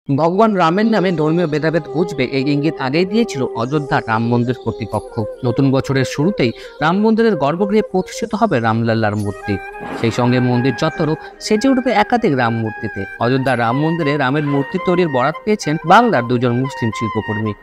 ভগবান রামের নামে ধর্মীয় ভেদাভেদ ঘুচবে এই ইঙ্গিত আগেই দিয়েছিল অযোধ্যা রাম মন্দির কর্তৃপক্ষ। নতুন বছরের শুরুতেই রাম মন্দিরের গর্ভগৃহে প্রতিষ্ঠিত হবে রামলাল্লার মূর্তি। সেই সঙ্গে মন্দির চত্বরও সেজে উঠবে একাধিক রাম মূর্তিতে। অযোধ্যা রাম মন্দিরে রামের মূর্তি তৈরির বরাত পেয়েছেন বাংলার দুজন মুসলিম শিল্পকর্মী।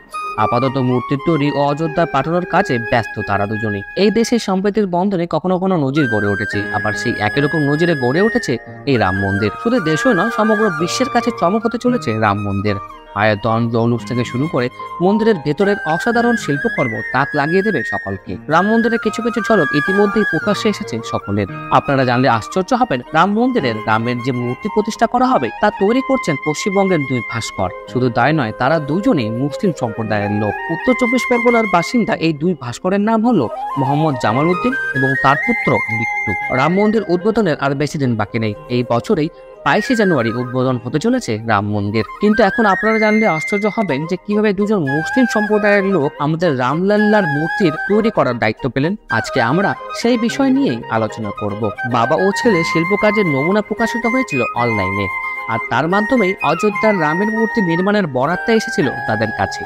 আপাতত মূর্তির তৈরি ও অযোধ্যা পাঠানোর কাজে ব্যস্ত তারা দুজনেই। এই দেশের সম্প্রীতির বন্ধনে কখনো কোনো নজির গড়ে উঠেছে, আবার সেই একই রকম নজিরে গড়ে উঠেছে এই রাম মন্দির। শুধু দেশও নয়, সমগ্র বিশ্বের কাছে চমক হতে চলেছে রাম মন্দির। আয়তন, জৌলুস থেকে শুরু করে মন্দিরের ভেতরের অসাধারণ শিল্পকর্ম তাক লাগিয়ে দেবে সকলকে। রাম মন্দিরের কিছু কিছু ঝলক ইতিমধ্যেই প্রকাশ্যে এসেছে সকলের। আপনারা জানলে আশ্চর্য হবেন, রাম মন্দিরের রামের যে মূর্তি প্রতিষ্ঠা করা হবে তা তৈরি করছেন পশ্চিমবঙ্গের দুই ভাস্কর। শুধু তাই নয়, তারা দুজনেই মুসলিম সম্প্রদায়ের লোক। উত্তর চব্বিশ পরগনার বাসিন্দা এই দুই ভাস্করের নাম হলো মোহাম্মদ জামাল উদ্দিন এবং তার পুত্র বিট্টু। রাম মন্দির উদ্বোধনের আর বেশি দিন বাকি নেই। এই বছরেই 22শে জানুয়ারি উদ্বোধন হতে চলেছে রাম মন্দির। কিন্তু এখন আপনারা জানলে আশ্চর্য হবেন যে কিভাবে দুজন মুসলিম সম্প্রদায়ের লোক আমাদের রামলাল্লার মূর্তির তৈরি করার দায়িত্ব পেলেন। আজকে আমরা সেই বিষয় নিয়েই আলোচনা করব। বাবা ও ছেলে শিল্প কাজের নমুনা প্রকাশিত হয়েছিল অনলাইনে, আর তার মাধ্যমেই অযোধ্যার রামের মূর্তি নির্মাণের বরাতটা এসেছিল তাদের কাছে।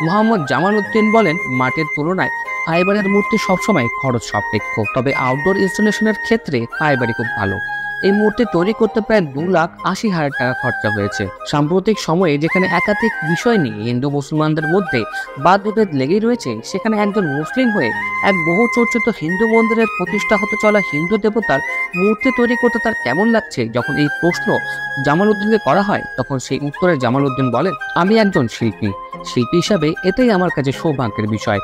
মোহাম্মদ জামাল উদ্দিন বলেন, মাটির তুলনায় ফাইবারের মূর্তি সবসময় খরচ সাপেক্ষ, তবে আউটডোর ইনস্টলেশনের ক্ষেত্রে ফাইবারই খুব ভালো। এই মূর্তি তৈরি করতে প্রায় 2,80,000 টাকা খরচা হয়েছে। সাম্প্রতিক সময়ে যেখানে একাধিক বিষয় নিয়ে হিন্দু মুসলমানদের মধ্যে বাদবিভেদ লেগেই রয়েছে, সেখানে একজন মুসলিম হয়ে এক বহু চর্চিত হিন্দু মন্দিরের প্রতিষ্ঠা হতে চলা হিন্দু দেবতার মূর্তি তৈরি করতে তার কেমন লাগছে যখন এই প্রশ্ন জামাল উদ্দিনকে করা হয়, তখন সেই উত্তরে জামাল উদ্দিন বলেন, আমি একজন শিল্পী হিসাবে এটাই আমার কাছে সৌভাগ্যের বিষয়।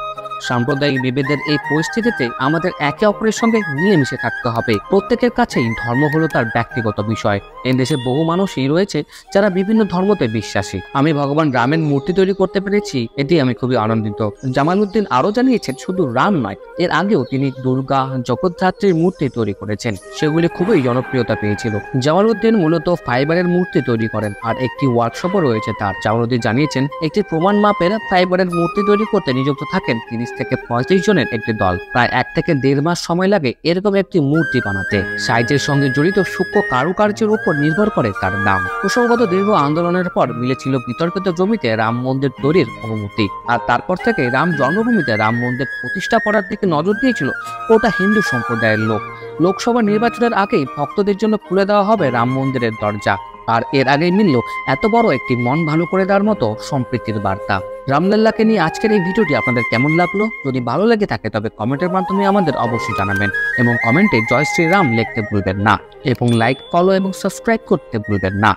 সাম্প্রদায়িক বিভেদের এই পরিস্থিতিতে আমাদের একে অপরের সঙ্গে মিলেমিশে থাকতে হবে। প্রত্যেকের কাছেই ধর্ম হলো তার ব্যক্তিগত বিষয়। এই দেশে বহু মানুষই রয়েছে যারা বিভিন্ন ধর্মতে বিশ্বাসী। আমি ভগবান রামের মূর্তি তৈরি করতে পেরেছি, এটি আমি খুবই আনন্দিত। জামাল উদ্দিন আরো জানিয়েছেন, শুধু রাম নয়, এর আগেও তিনি দুর্গা, জগদ্ধাত্রীর মূর্তি তৈরি করেছেন, সেগুলি খুবই জনপ্রিয়তা পেয়েছিল। জামাল উদ্দিন মূলত ফাইবারের মূর্তি তৈরি করেন, আর একটি ওয়ার্কশপও রয়েছে তার। জামাল উদ্দিন জানিয়েছেন, একটি প্রমাণ মাপের ফাইবারের মূর্তি তৈরি করতে নিযুক্ত থাকেন 30 থেকে 35 জনের একটি দল। প্রায় 1 থেকে 1.5 মাস সময় লাগে এরকম একটি মূর্তি বানাতে। সাইজের সঙ্গে জড়িত সূক্ষ্ম কারুকার্যের উপর নির্ভর করে তার দাম। প্রসঙ্গত দীর্ঘ আন্দোলনের পর মিলেছিল বিতর্কিত জমিতে রাম মন্দির তৈরির অনুমতি, আর তারপর থেকে রাম জন্মভূমিতে রাম মন্দির প্রতিষ্ঠা করার দিকে নজর দিয়েছিল ওটা হিন্দু সম্প্রদায়ের লোক। লোকসভা নির্বাচনের আগেই ভক্তদের জন্য খুলে দেওয়া হবে রাম মন্দিরের দরজা, আর এর আগেই মিলল এত বড় একটি মন ভালো করে দেওয়ার মতো সম্প্রীতির বার্তা। রামলাল্লাকে নিয়ে আজকের এই ভিডিওটি আপনাদের কেমন লাগলো? যদি ভালো লেগে থাকে তবে কমেন্টের মাধ্যমে আমাদের অবশ্যই জানাবেন, এবং কমেন্টে জয় শ্রীরাম লিখতে ভুলবেন না, এবং লাইক, ফলো এবং সাবস্ক্রাইব করতে ভুলবেন না।